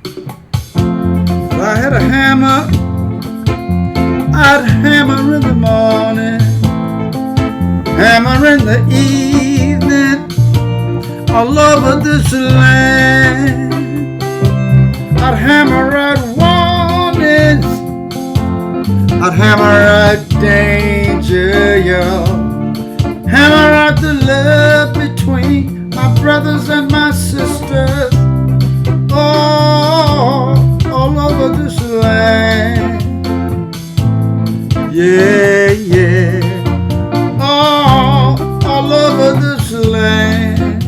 If I had a hammer, I'd hammer in the morning, hammer in the evening, all over this land. I'd hammer out warnings, I'd hammer out danger, yo. Hammer out the love between my brothers and my sisters, all over this land. Yeah, yeah, all over this land.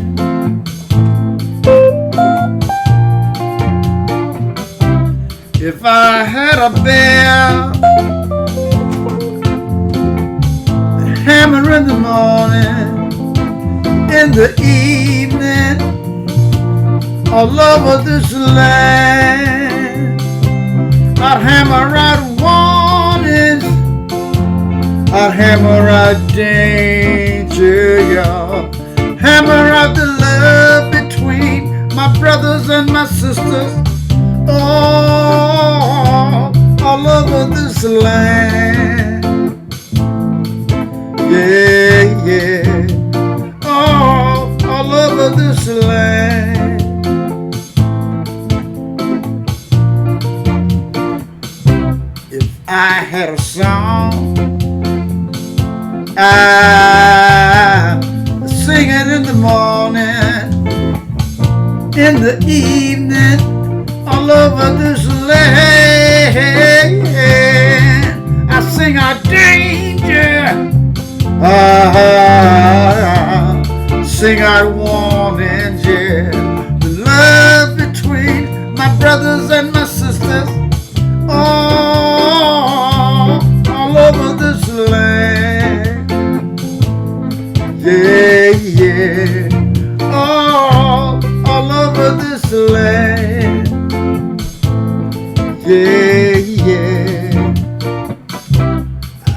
If I had a bear, I'd hammer in the morning, in the evening, all over this land. I'd hammer out warnings, I'd hammer out danger, y'all. Hammer out the love between my brothers and my sisters, all over this land. Yeah, yeah, all over this land. If I had a song, I sing it in the morning, in the evening, all over this land. I sing our danger, sing our warnings, yeah. The love between my brothers and my sisters, all over this land. Yeah, yeah, all over this land. Yeah, yeah.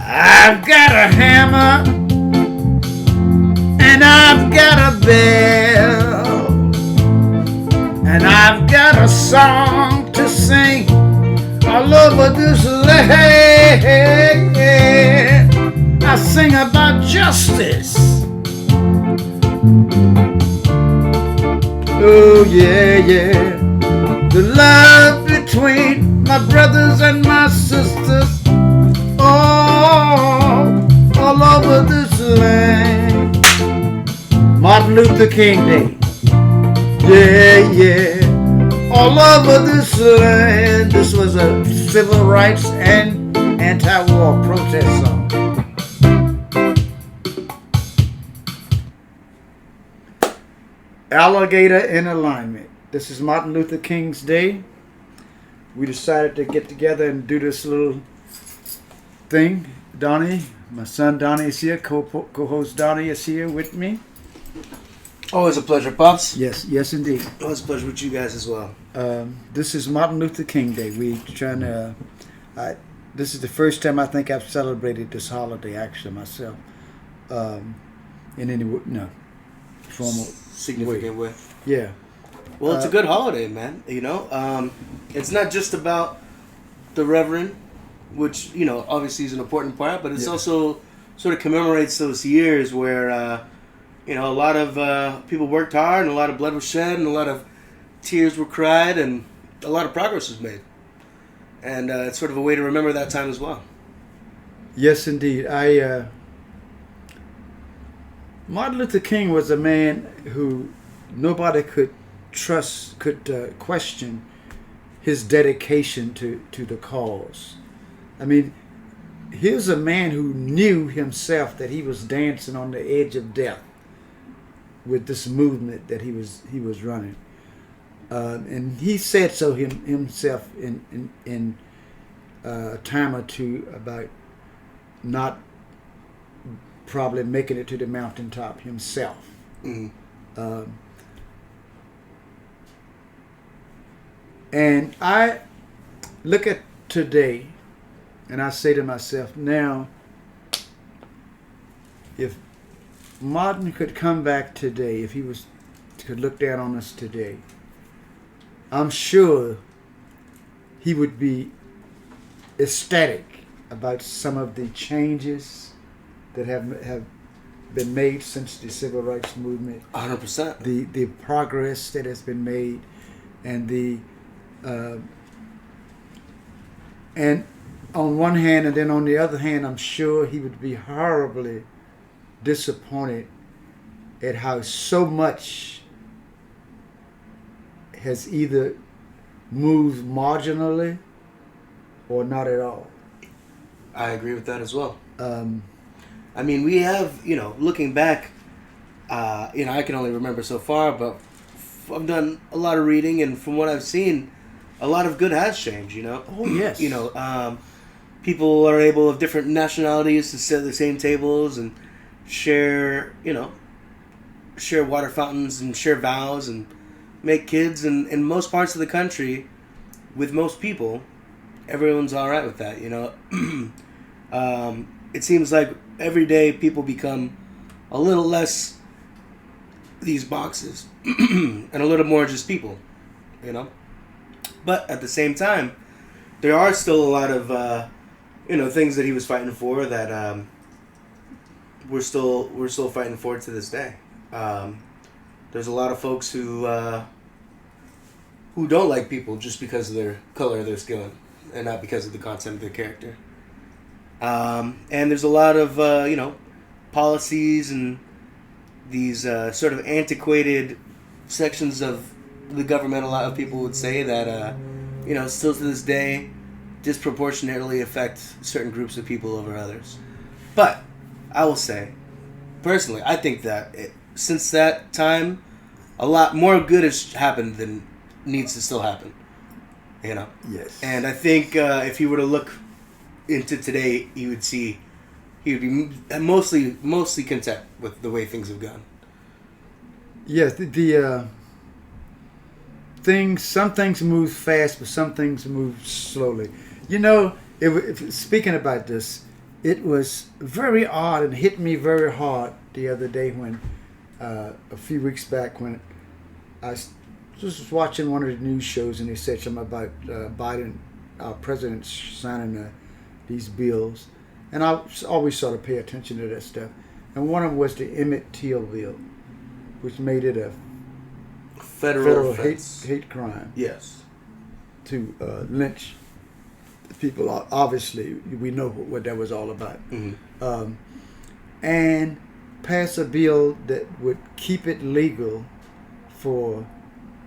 I've got a hammer and I've got a bell and I've got a song to sing all over this land. I sing about justice. Oh yeah, yeah. The love between my brothers and my sisters, all over this land. Martin Luther King Day. Yeah, yeah. All over this land. This was a civil rights and anti-war protest song. Alligator in Alignment. This is Martin Luther King's Day. We decided to get together and do this little thing. Donnie, my son Donnie is here. Co-host Donnie is here with me. Always a pleasure, Pops. Yes, yes indeed. Always a pleasure with you guys as well. This is Martin Luther King Day. We trying to. This is the first time I think I've celebrated this holiday actually myself. In any formal significant way. Yeah. Well, it's a good holiday, man. You know, it's not just about the Reverend, which obviously is an important part, but it's also sort of commemorates those years where a lot of people worked hard and a lot of blood was shed and a lot of tears were cried and a lot of progress was made, and it's sort of a way to remember that time as well. Yes, indeed. Martin Luther King was a man who nobody could question his dedication to the cause. I mean, here's a man who knew himself that he was dancing on the edge of death with this movement that he was running, and he said so himself in a time or two about not probably making it to the mountaintop himself. Mm-hmm. And I look at today and I say to myself, now, if Martin could come back today, if he could look down on us today, I'm sure he would be ecstatic about some of the changes that have been made since the civil rights movement. 100%. The progress that has been made, and and on one hand, and then on the other hand, I'm sure he would be horribly disappointed at how so much has either moved marginally or not at all. I agree with that as well. I mean, we have, looking back, I can only remember so far, but I've done a lot of reading, and from what I've seen, a lot of good has changed, Oh, yes. People are able of different nationalities to sit at the same tables and share water fountains and share vows and make kids. And in most parts of the country, with most people, everyone's all right with that, It seems like every day people become a little less these boxes and a little more just people, But at the same time, there are still a lot of things that he was fighting for that we're still fighting for to this day. There's a lot of folks who don't like people just because of their color of their skin and not because of the content of their character. And there's a lot of policies and these sort of antiquated sections of the government. A lot of people would say that still to this day disproportionately affect certain groups of people over others. But I will say, personally, I think that since that time, a lot more good has happened than needs to still happen. Yes. And I think if he were to look into today, he would be mostly content with the way things have gone. Yes, some things move fast, but some things move slowly. Speaking about this, it was very odd and hit me very hard the other day when, a few weeks back, when I was watching one of the news shows and they said something about Biden, our president, signing these bills. And I always sort of pay attention to that stuff. And one of them was the Emmett Till bill, which made it a federal hate crime. Yes. To lynch people. Obviously, we know what that was all about. Mm-hmm. And pass a bill that would keep it legal for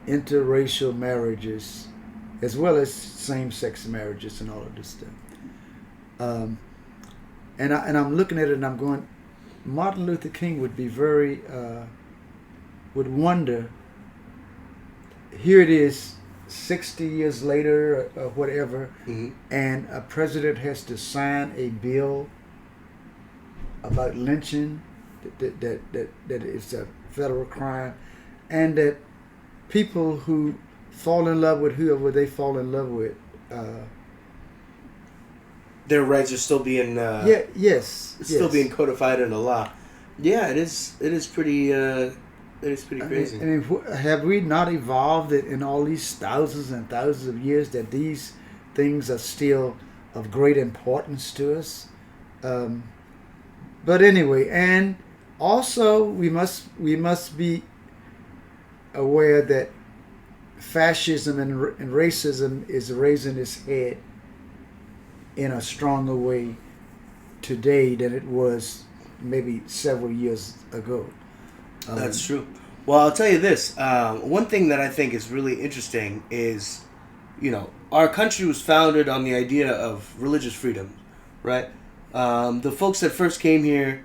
interracial marriages as well as same-sex marriages and all of this stuff. And I'm looking at it and I'm going, Martin Luther King would be would wonder, here it is 60 years later or whatever, mm-hmm. and a president has to sign a bill about lynching, that it's a federal crime, and that people who fall in love with whoever they fall in love with, their rights are still being being codified in the law. Yeah, it is pretty crazy. I mean, have we not evolved it in all these thousands and thousands of years that these things are still of great importance to us? But anyway, and also we must be aware that fascism and racism is raising its head in a stronger way today than it was maybe several years ago. That's true. Well, I'll tell you this. One thing that I think is really interesting is, our country was founded on the idea of religious freedom, right? The folks that first came here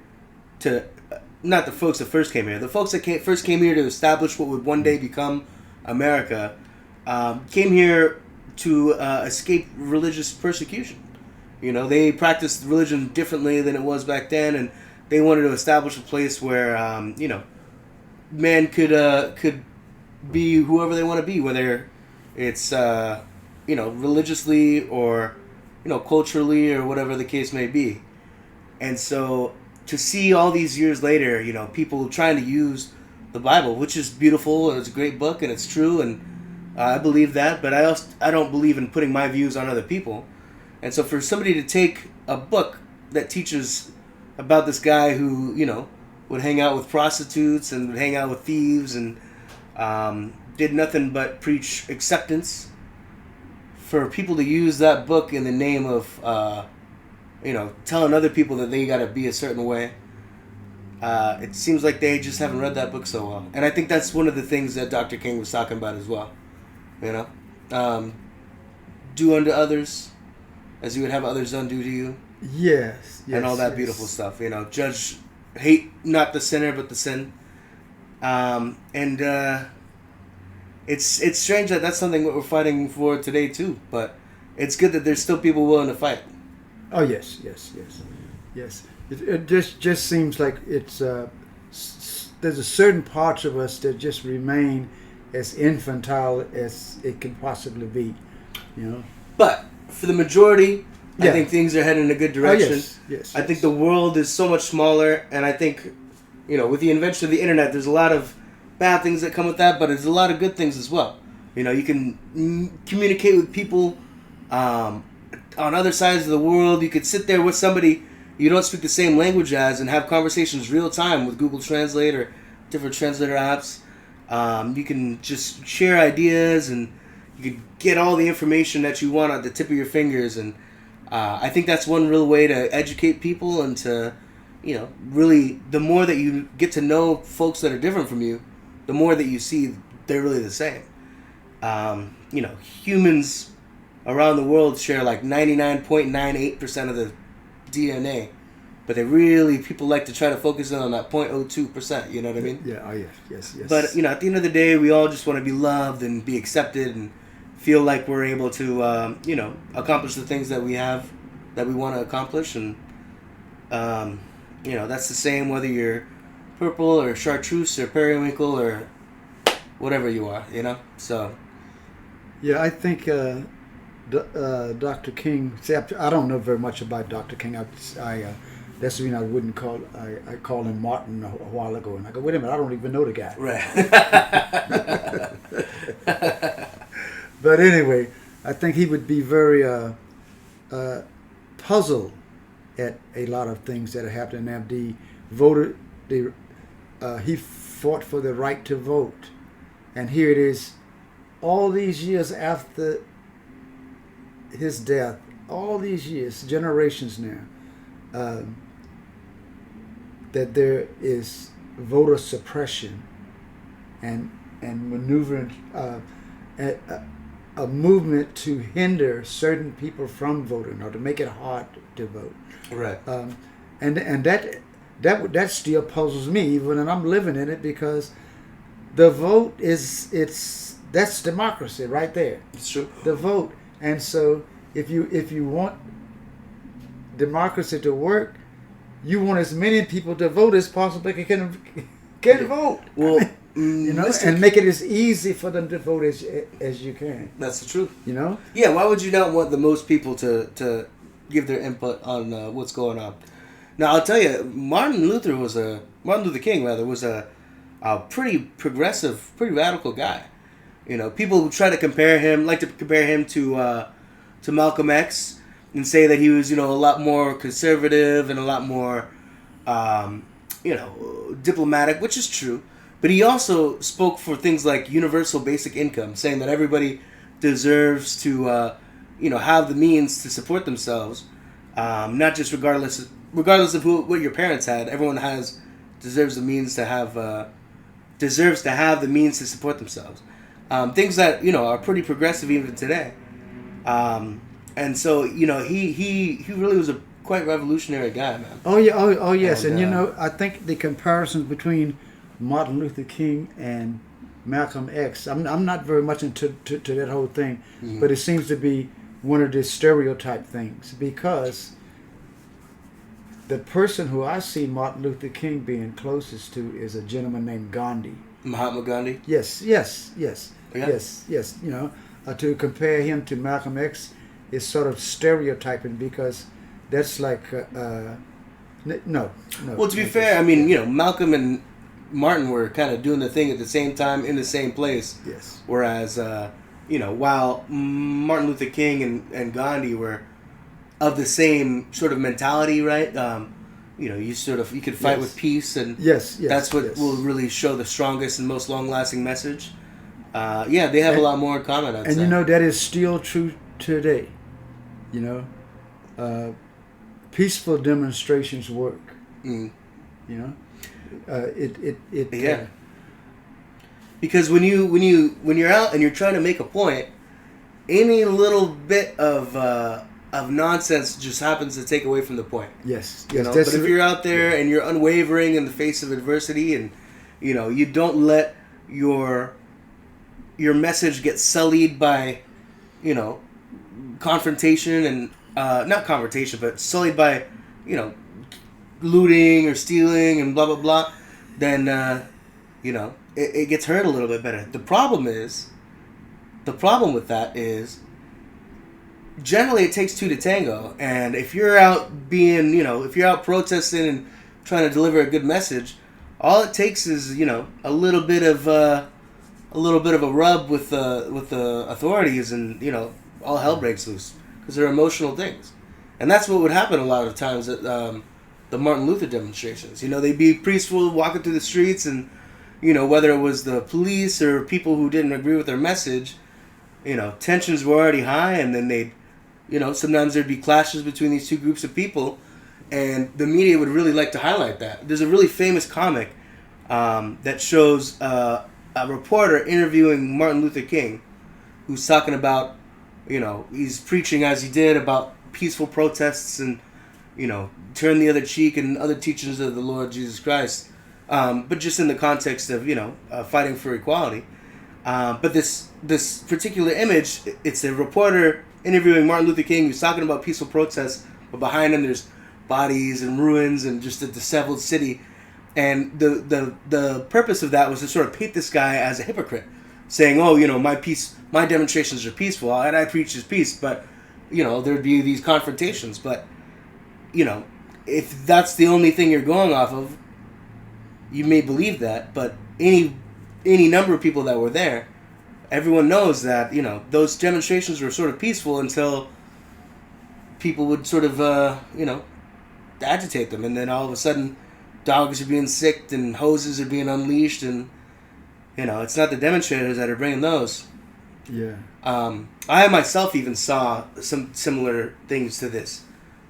the folks that first came here to establish what would one day become America, came here to escape religious persecution. They practiced religion differently than it was back then, and they wanted to establish a place where, man could be whoever they want to be, whether it's, religiously or, culturally or whatever the case may be. And so to see all these years later, people trying to use the Bible, which is beautiful and it's a great book and it's true, and I believe that, but I don't believe in putting my views on other people. And so for somebody to take a book that teaches about this guy who, would hang out with prostitutes and would hang out with thieves and did nothing but preach acceptance, for people to use that book in the name of, telling other people that they got to be a certain way, it seems like they just haven't read that book so well. And I think that's one of the things that Dr. King was talking about as well. Do unto others as you would have others undo to you. Yes. And all that beautiful stuff. Judge, hate not the sinner but the sin. It's strange that that's something that we're fighting for today too. But it's good that there's still people willing to fight. Oh yes. It just seems like it's there's a certain parts of us that just remain as infantile as it can possibly be, But for the majority, I think things are heading in a good direction. Yes. I think the world is so much smaller, and I think, with the invention of the internet, there's a lot of bad things that come with that, but there's a lot of good things as well. You can communicate with people on other sides of the world. You could sit there with somebody you don't speak the same language as and have conversations real time with Google Translate or different translator apps. You can just share ideas, and you can get all the information that you want at the tip of your fingers. And I think that's one real way to educate people and to, really, the more that you get to know folks that are different from you, the more that you see they're really the same. Humans around the world share like 99.98% of the DNA. But people like to try to focus in on that 0.02%, you know what I mean? Yeah, yes. But, at the end of the day, we all just want to be loved and be accepted and feel like we're able to, accomplish the things that we want to accomplish. And, that's the same whether you're purple or chartreuse or periwinkle or whatever you are, So. Yeah, I think Dr. King, I don't know very much about Dr. King. That's the reason I wouldn't call. I called him Martin a while ago, and I go, wait a minute, I don't even know the guy. Right. But anyway, I think he would be very puzzled at a lot of things that are happening now. He fought for the right to vote, and here it is, all these years after his death, all these years, generations now. That there is voter suppression and maneuvering a movement to hinder certain people from voting or to make it hard to vote. Right. And that still puzzles me even when I'm living in it, because the vote that's democracy right there. It's true. The vote. And so if you want democracy to work, you want as many people to vote as possible can vote. Well, and make it as easy for them to vote as you can. That's the truth. Yeah, why would you not want the most people to give their input on what's going on? Now, I'll tell you, Martin Luther King was a pretty progressive, pretty radical guy. People try to compare him to Malcolm X, and say that he was, a lot more conservative and a lot more, diplomatic, which is true. But he also spoke for things like universal basic income, saying that everybody deserves to, have the means to support themselves, not just regardless of what your parents had. Everyone deserves the means to have the means to support themselves. Things that are pretty progressive even today. And so, he really was a quite revolutionary guy, man. Oh yeah, oh yes. And I think the comparison between Martin Luther King and Malcolm X, I'm not very much into that whole thing, but it seems to be one of the stereotype things, because the person who I see Martin Luther King being closest to is a gentleman named Gandhi. Mahatma Gandhi? Yes. To compare him to Malcolm X is sort of stereotyping, because that's like no. Well, to be fair, I mean, Malcolm and Martin were kind of doing the thing at the same time in the same place. Yes. Whereas while Martin Luther King and Gandhi were of the same sort of mentality, right? You could fight with peace, and that's what will really show the strongest and most long-lasting message. They have a lot more in common, I'd say. That is still true today. Peaceful demonstrations work. Because when you're out and you're trying to make a point, any little bit of nonsense just happens to take away from the point. Yes. But if you're out there and you're unwavering in the face of adversity, and you don't let your message get sullied by confrontation, and not confrontation, but sullied by looting or stealing and blah blah blah, then it gets heard a little bit better. The problem with that is generally it takes two to tango, and if you're out if you're out protesting and trying to deliver a good message, all it takes is a little bit of a rub with the authorities, and all hell breaks loose, because they're emotional things. And that's what would happen a lot of times at the Martin Luther demonstrations. They'd be peaceful, walking through the streets, and whether it was the police or people who didn't agree with their message, tensions were already high, and then they'd sometimes there'd be clashes between these two groups of people, and the media would really like to highlight that. There's a really famous comic that shows a reporter interviewing Martin Luther King, who's talking about, he's preaching as he did about peaceful protests and, turn the other cheek and other teachings of the Lord Jesus Christ, but just in the context of, fighting for equality. But this particular image, it's a reporter interviewing Martin Luther King who's talking about peaceful protests, but behind him there's bodies and ruins and just a disheveled city. And the purpose of that was to sort of paint this guy as a hypocrite, saying, oh, my demonstrations are peaceful, and I preach his peace, but, there'd be these confrontations. But, if that's the only thing you're going off of, you may believe that, but any number of people that were there, everyone knows that, those demonstrations were sort of peaceful until people would sort of, agitate them, and then all of a sudden dogs are being sicked and hoses are being unleashed, and it's not the demonstrators that are bringing those. Yeah. I myself even saw some similar things to this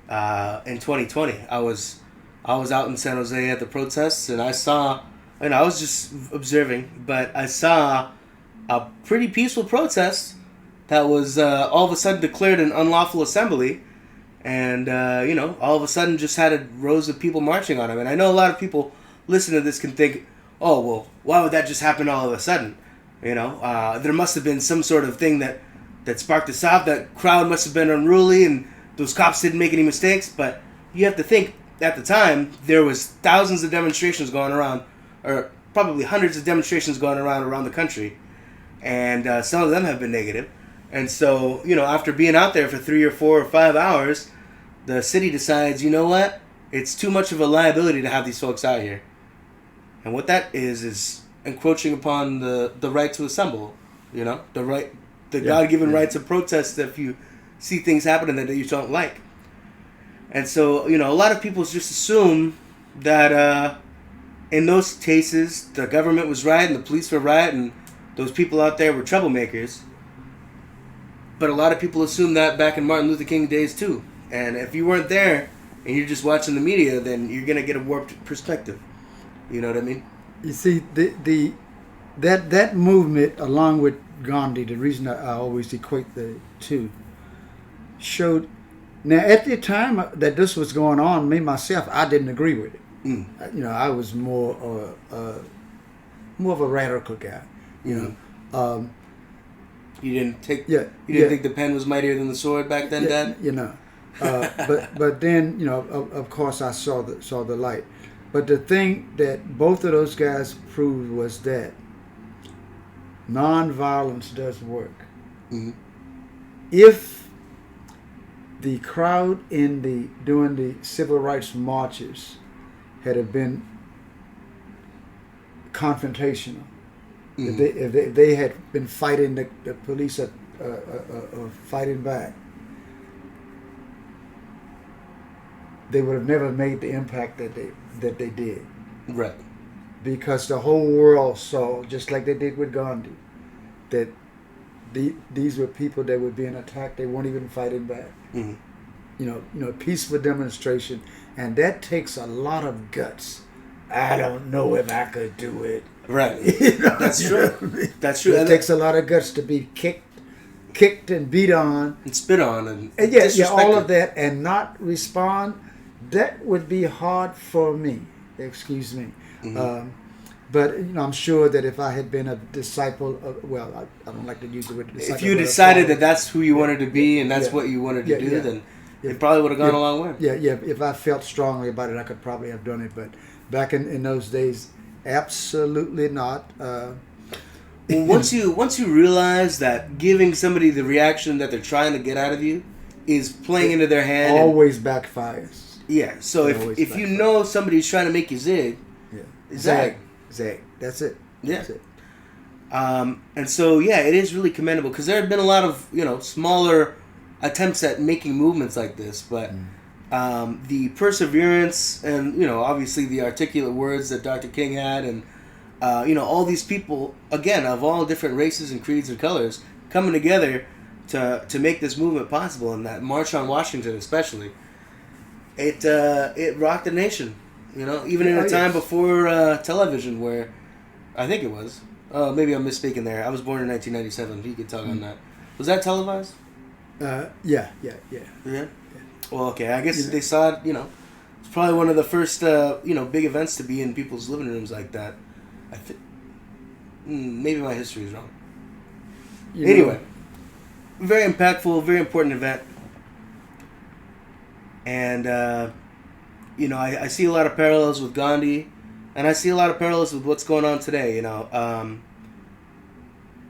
in 2020. I was out in San Jose at the protests, and I saw, and I was just observing, but I saw a pretty peaceful protest that was all of a sudden declared an unlawful assembly. And, all of a sudden just had a rows of people marching on him. And I know a lot of people listening to this can think, oh, well, why would that just happen all of a sudden? There must have been some sort of thing that sparked this off. That crowd must have been unruly, and those cops didn't make any mistakes. But you have to think, at the time, there was thousands of demonstrations going around, or probably hundreds of demonstrations going around the country. And some of them have been negative. And so, after being out there for 3 or 4 or 5 hours, the city decides, you know what? It's too much of a liability to have these folks out here. And what that is encroaching upon the right to assemble, the God-given right to protest if you see things happening that you don't like. And so, a lot of people just assume that in those cases, the government was right and the police were right and those people out there were troublemakers. But a lot of people assume that back in Martin Luther King days too. And if you weren't there and you're just watching the media, then you're gonna get a warped perspective. You know what I mean? You see, that movement, along with Gandhi, the reason I always equate the two, showed. Now, at the time that this was going on, me myself, I didn't agree with it. I was more of a radical guy. You didn't think the pen was mightier than the sword back then, Dad? But then, of course I saw the light. But the thing that both of those guys proved was that nonviolence does work. Mm-hmm. If the crowd during the civil rights marches had been confrontational, If they had been fighting the police or fighting back, they would have never made the impact that they did. Right. Because the whole world saw, just like they did with Gandhi, that these were people that were being attacked. They weren't even fighting back. Mm-hmm. You know, peaceful demonstration, and that takes a lot of guts. I don't know if I could do it. Right. That's true. You know what I mean? That's true. It takes a lot of guts to be kicked and beat on, and spit on, and yeah, all of that, and not respond. That would be hard for me. Excuse me. Mm-hmm. But I'm sure that if I had been a disciple of, I don't like to use the word disciple. If you decided that that's who you wanted to be and that's what you wanted to do, then it probably would have gone a long way. Yeah. If I felt strongly about it, I could probably have done it. But back in those days, absolutely not. Well, once you realize that giving somebody the reaction that they're trying to get out of you is playing into their hand, always backfires. Yeah. So if you know somebody's trying to make you zig, zag. That's it. Yeah. That's it. And so it is really commendable because there have been a lot of smaller attempts at making movements like this, but the perseverance and obviously the articulate words that Dr. King had, and all these people again of all different races and creeds and colors coming together to make this movement possible, and that March on Washington especially, it rocked the nation. Even in a time before television, where I think it was. Maybe I'm misspeaking there. I was born in 1997. You could talk on that. Was that televised? Yeah. Well, okay. I guess they saw it. It's probably one of the first big events to be in people's living rooms like that. I think maybe my history is wrong. Anyway, very impactful, very important event, and I see a lot of parallels with Gandhi, and I see a lot of parallels with what's going on today.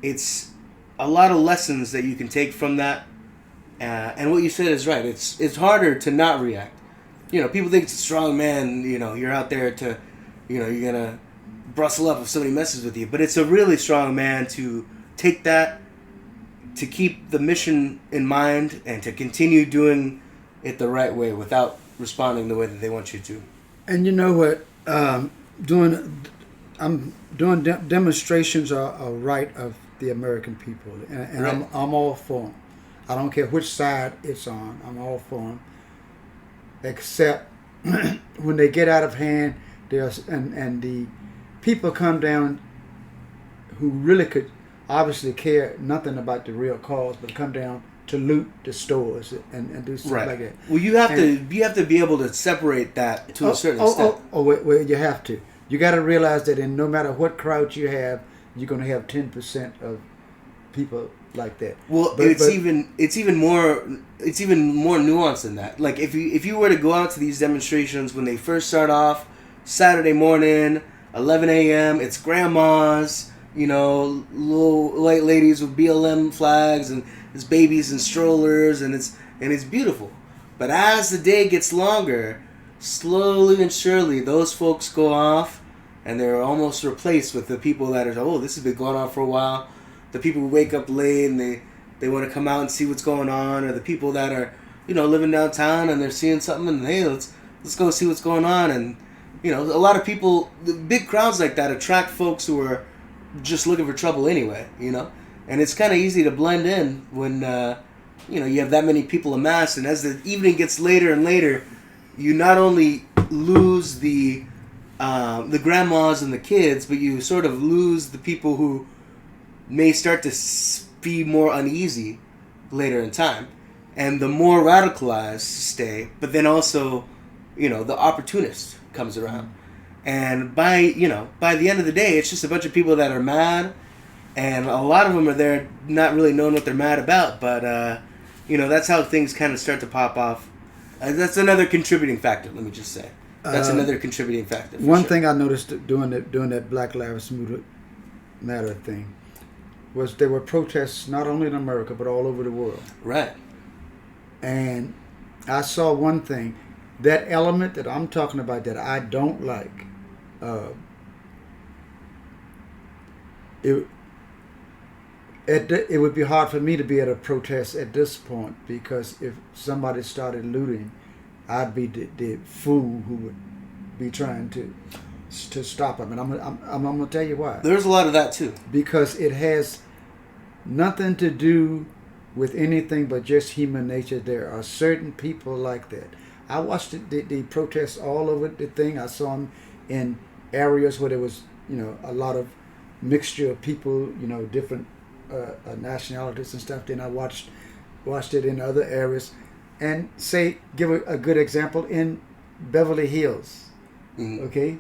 It's a lot of lessons that you can take from that, and what you said is right. It's harder to not react. People think it's a strong man. You're out there to, you're gonna bristle up if somebody messes with you. But it's a really strong man to take that, to keep the mission in mind, and to continue doing it the right way without responding the way that they want you to. And you know what? Doing demonstrations are a right of the American people, and right. I'm all for them. I don't care which side it's on. I'm all for them, except when they get out of hand. And the people come down who really could obviously care nothing about the real cause, but come down to loot the stores and do stuff like that. Well, you have to be able to separate that to a certain extent. Well, you have to. You got to realize that no matter what crowd you have, you're going to have 10% of people like that. Well, it's even more nuanced than that. Like if you were to go out to these demonstrations when they first start off, Saturday morning, 11 a.m. It's grandmas, little white ladies with BLM flags, and it's babies and strollers, and it's beautiful. But as the day gets longer, slowly and surely, those folks go off, and they're almost replaced with the people that are, this has been going on for a while. The people who wake up late and they want to come out and see what's going on, or the people that are, living downtown and they're seeing something and hey, let's go see what's going on. And a lot of people, the big crowds like that attract folks who are just looking for trouble anyway. And it's kind of easy to blend in when you have that many people amassed. And as the evening gets later and later, you not only lose the grandmas and the kids, but you sort of lose the people who may start to be more uneasy later in time. And the more radicalized stay, but then also, the opportunist comes around. And by the end of the day, it's just a bunch of people that are mad, and a lot of them are there not really knowing what they're mad about, but that's how things kind of start to pop off. That's another contributing factor, let me just say. That's another contributing factor. One thing I noticed doing that Black Lives Matter thing was there were protests not only in America but all over the world. Right. And I saw one thing, that element that I'm talking about that I don't like, it it would be hard for me to be at a protest at this point, because if somebody started looting, I'd be the fool who would be trying to stop them. And I'm going to tell you why. There's a lot of that too. Because it has nothing to do with anything but just human nature. There are certain people like that. I watched the protests all over the thing. I saw them in areas where there was, a lot of mixture of people, different nationalities and stuff. Then I watched it in other areas, and give a good example in Beverly Hills. Mm-hmm. Okay,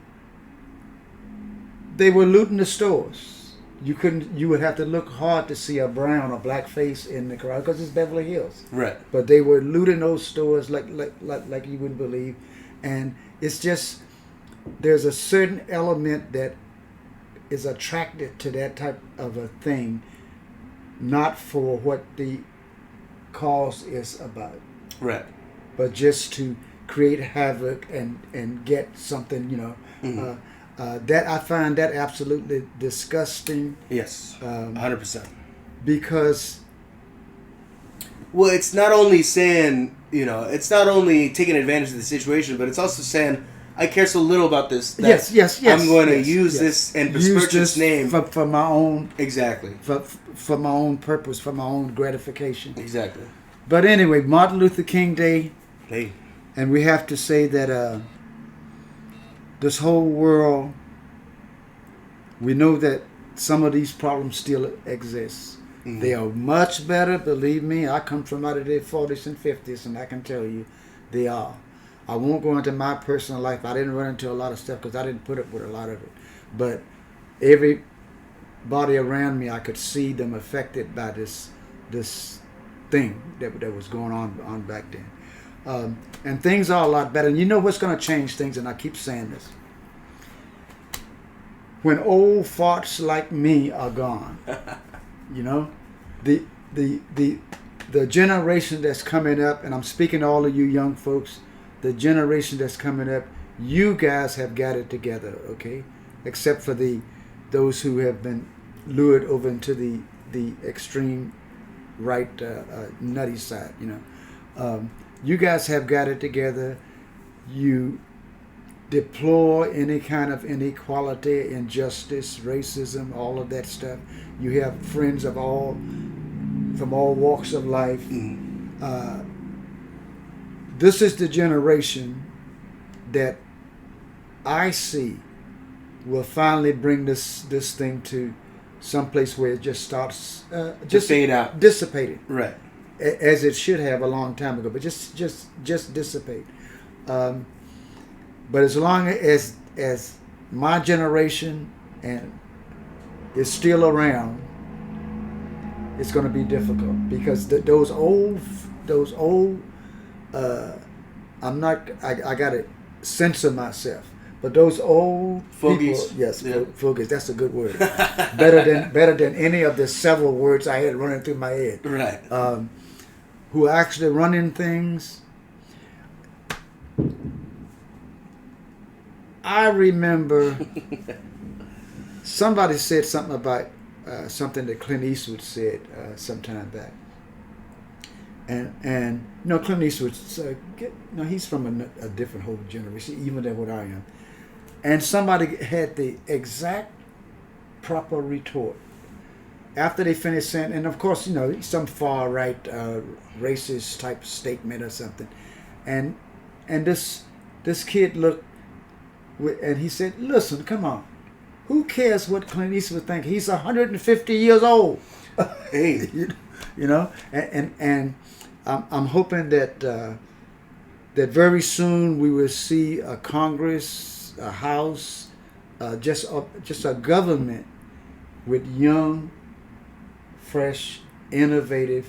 they were looting the stores. You would have to look hard to see a brown or black face in the crowd, because it's Beverly Hills. Right. But they were looting those stores like you wouldn't believe, and it's just, there's a certain element that is attracted to that type of a thing, not for what the cause is about. Right. But just to create havoc and get something, Mm-hmm. That I find that absolutely disgusting. Yes, 100%. Because, well, it's not only saying, it's not only taking advantage of the situation, but it's also saying, I care so little about this. That yes. I'm going to use this and besmirch its name for my own, exactly, for my own purpose, for my own gratification. Exactly. But anyway, Martin Luther King Day. Hey. And we have to say that this whole world, we know that some of these problems still exist. Mm-hmm. They are much better, believe me. I come from out of the 40s and 50s, and I can tell you they are. I won't go into my personal life. I didn't run into a lot of stuff because I didn't put up with a lot of it. But everybody around me, I could see them affected by this thing that was going on back then. And things are a lot better. And you know what's going to change things, and I keep saying this. When old farts like me are gone, the generation that's coming up, and I'm speaking to all of you young folks, the generation that's coming up, you guys have got it together, okay? Except for those who have been lured over into the extreme right nutty side, you guys have got it together. You deplore any kind of inequality, injustice, racism, all of that stuff. You have friends from all walks of life. Mm-hmm. This is the generation that I see will finally bring this thing to some place where it just starts just fade out, dissipating. Right. As it should have a long time ago, but just dissipate. But as long as my generation and is still around, it's going to be difficult, because those old I got to censor myself, but those old fogies, people, yes, yeah. Fogies, that's a good word. better than any of the several words I had running through my head. Right. Who are actually running things. I remember somebody said something about something that Clint Eastwood said some time back. And Clint Eastwood's he's from a different whole generation, even than what I am. And somebody had the exact proper retort after they finished saying, and of course, some far right racist type statement or something, and this kid looked, and he said, "Listen, come on, who cares what Clint Eastwood think? He's 150 years old." Hey, and I'm hoping that that very soon we will see a Congress, a House, just a government with young, fresh, innovative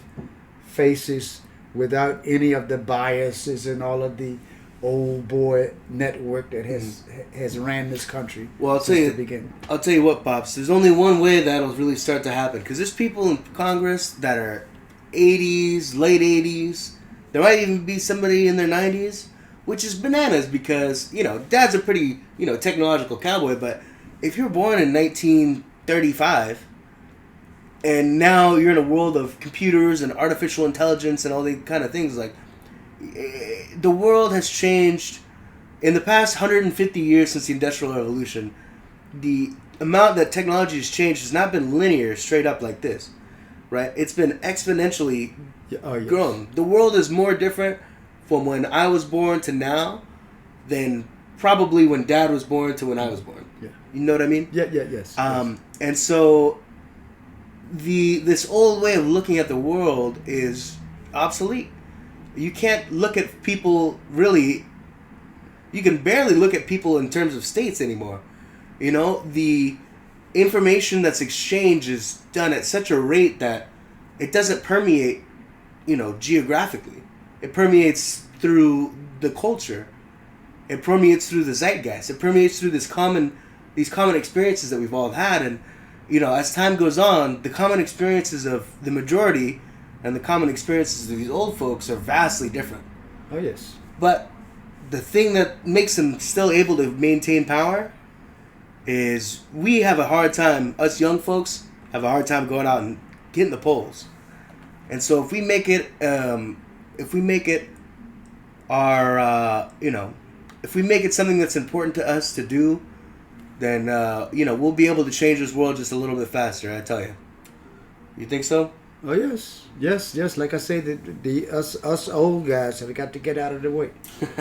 faces, without any of the biases and all of the old boy network that has ran this country. Well, I'll tell you what, Pops. There's only one way that'll really start to happen, because there's people in Congress that are 80s, late 80s. There might even be somebody in their 90s, which is bananas, because Dad's a pretty technological cowboy. But if you're born in 19 35, and now you're in a world of computers and artificial intelligence and all these kind of things. Like, the world has changed in the past 150 years since the Industrial Revolution. The amount that technology has changed has not been linear, straight up like this, right? It's been exponentially grown. The world is more different from when I was born to now than probably when Dad was born to when I was born. Yeah. You know what I mean? Yes. And so this old way of looking at the world is obsolete. You can't look at people really. You can barely look at people in terms of states anymore. You know, the information that's exchanged is done at such a rate that it doesn't permeate, geographically. It permeates through the culture. It permeates through the zeitgeist. It permeates through these common experiences that we've all had. And, as time goes on, the common experiences of the majority and the common experiences of these old folks are vastly different. Oh, yes. But the thing that makes them still able to maintain power is we have a hard time, us young folks have a hard time going out and getting the polls. And so if we make it something that's important to us to do, then, we'll be able to change this world just a little bit faster, I tell you. You think so? Oh, yes. Like I say, us old guys have got to get out of the way.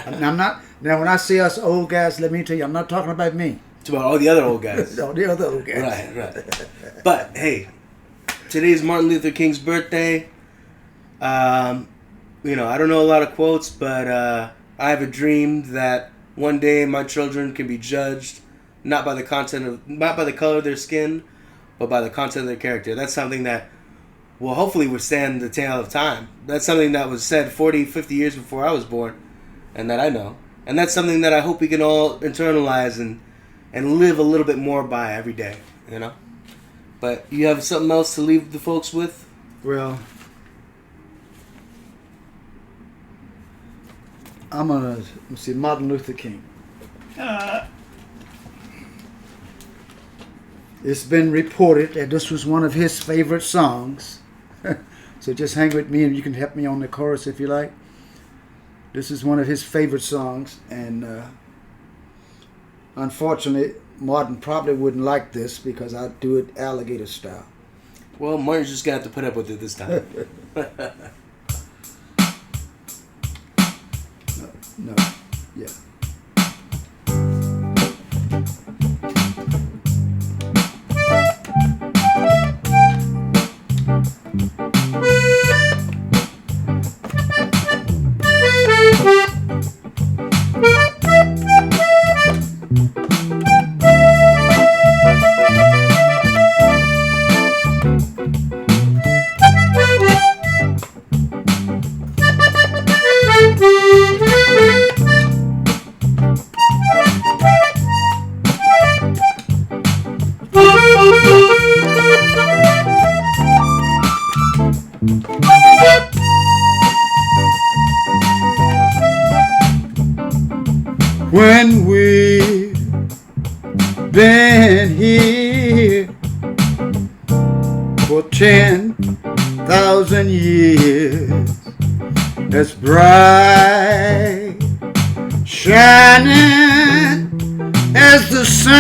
Now, when I say us old guys, let me tell you, I'm not talking about me. It's about all the other old guys. All the other old guys. Right. But, hey, today's Martin Luther King's birthday. I don't know a lot of quotes, but I have a dream that one day my children can be judged not by the color of their skin, but by the content of their character. That's something that will hopefully withstand the tale of time. That's something that was said 40, 50 years before I was born, and that I know. And that's something that I hope we can all internalize and live a little bit more by every day, But you have something else to leave the folks with? Well, I'm going to see Martin Luther King. It's been reported that this was one of his favorite songs. So just hang with me and you can help me on the chorus if you like. This is one of his favorite songs, and unfortunately, Martin probably wouldn't like this because I do it alligator style. Well, Martin's just going to have to put up with it this time. No. Yeah. When we've been here for 10,000 years, as bright, shining as the sun,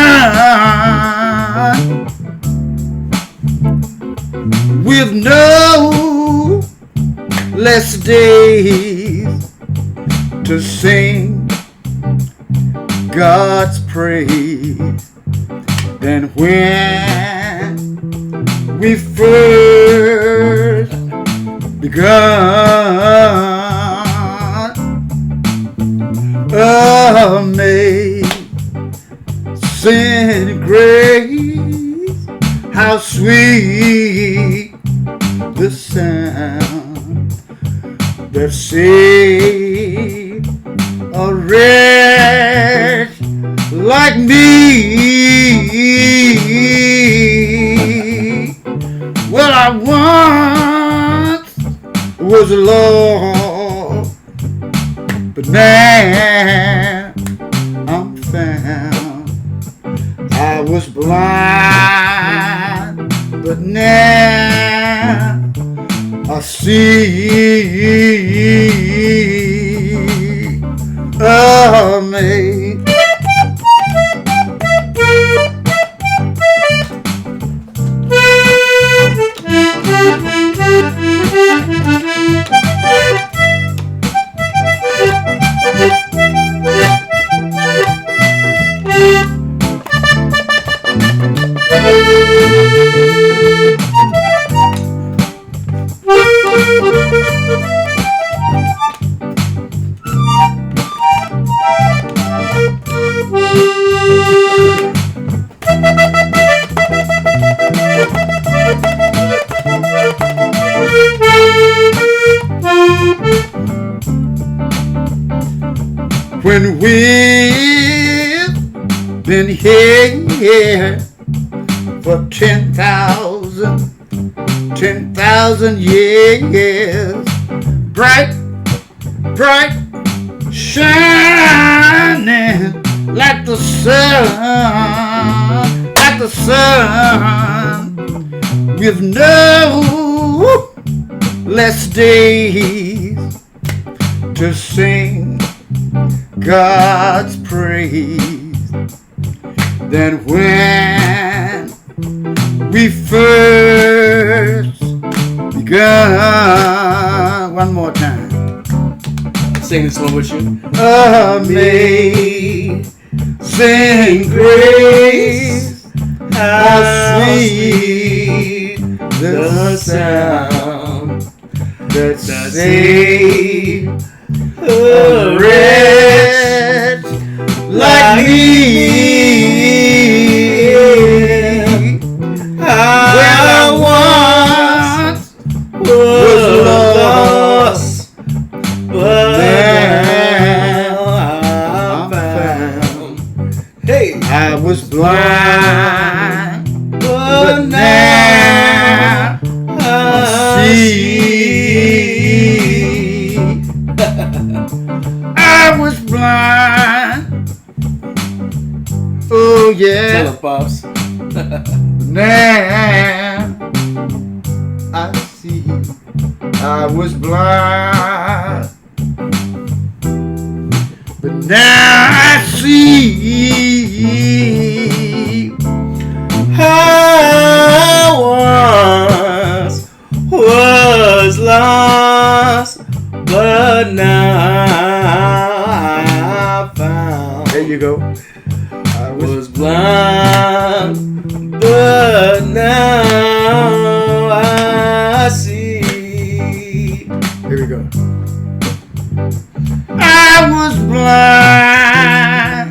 with no less days to sing God's praise than when we first begun. Amazing grace, how sweet the sound that saved a wretch like me. Well, I once was lost, but now I'm found. I was blind, but now I see a maid. When we've been here for 10,000 years, bright, bright, shining like the sun, with no less days to sing God's praise than when we first begun. One more time. Sing this one with you. Amazing grace, how sweet the sound that saved a wretch like me. When I once was lost, but now I'm found. Hey, I was blind, but now I see. I was blind. Oh yeah. Tell her, Pops. Now I see. I was blind, but now I see. I was lost, but now I found. There you go. I was blind, but now I see. Here we go. I was blind,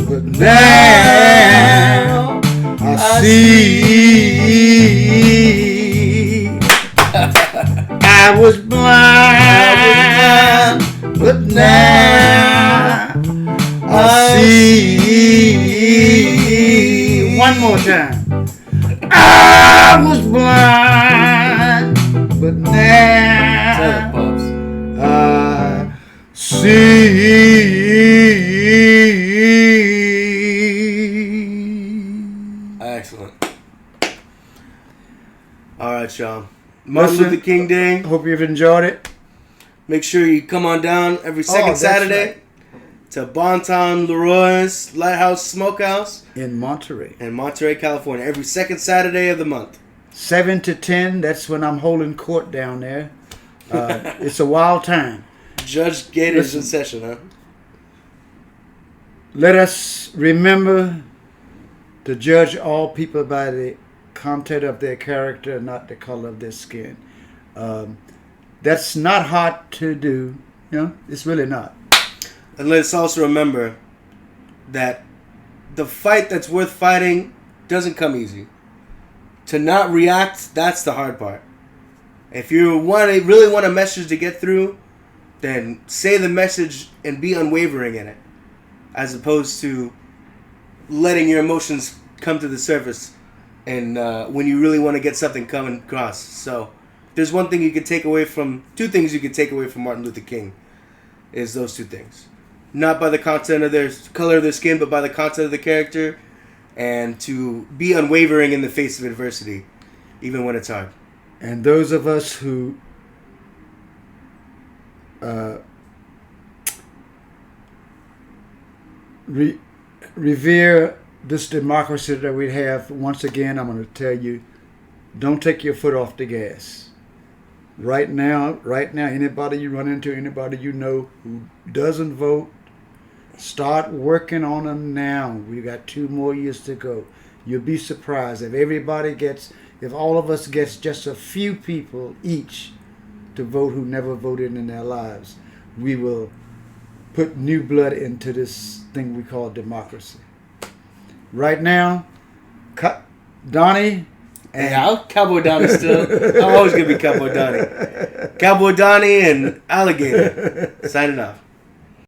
but now I see. I was blind, but now I see. One more time. I was blind, but now I see. Excellent. All right, y'all. Martin Luther King Day. Hope you've enjoyed it. Make sure you come on down every second Saturday to Bonton Leroy's Lighthouse Smokehouse in Monterey, California. Every second Saturday of the month. 7 to 10. That's when I'm holding court down there. It's a wild time. Judge Gator's in session, huh? Let us remember to judge all people by the content of their character, not the color of their skin. That's not hard to do. You know, it's really not. And let's also remember that the fight that's worth fighting doesn't come easy. To not react, that's the hard part. If you really want a message to get through, then say the message and be unwavering in it, as opposed to letting your emotions come to the surface and when you really want to get something coming across. So there's two things you could take away from Martin Luther King, is those two things. Not by the content of their color of their skin, but by the content of the character, and to be unwavering in the face of adversity. even when it's hard. And those of us who revere this democracy that we have, once again, I'm going to tell you, don't take your foot off the gas. Right now, anybody you run into, anybody you know who doesn't vote, start working on them now. We got 2 more years to go. You'll be surprised if all of us gets just a few people each to vote who never voted in their lives, we will put new blood into this thing we call democracy. Right now, Dhani. And Cowboy Dhani still. I'm always going to be Cowboy Dhani. Cowboy Dhani and Alligator. Signing off.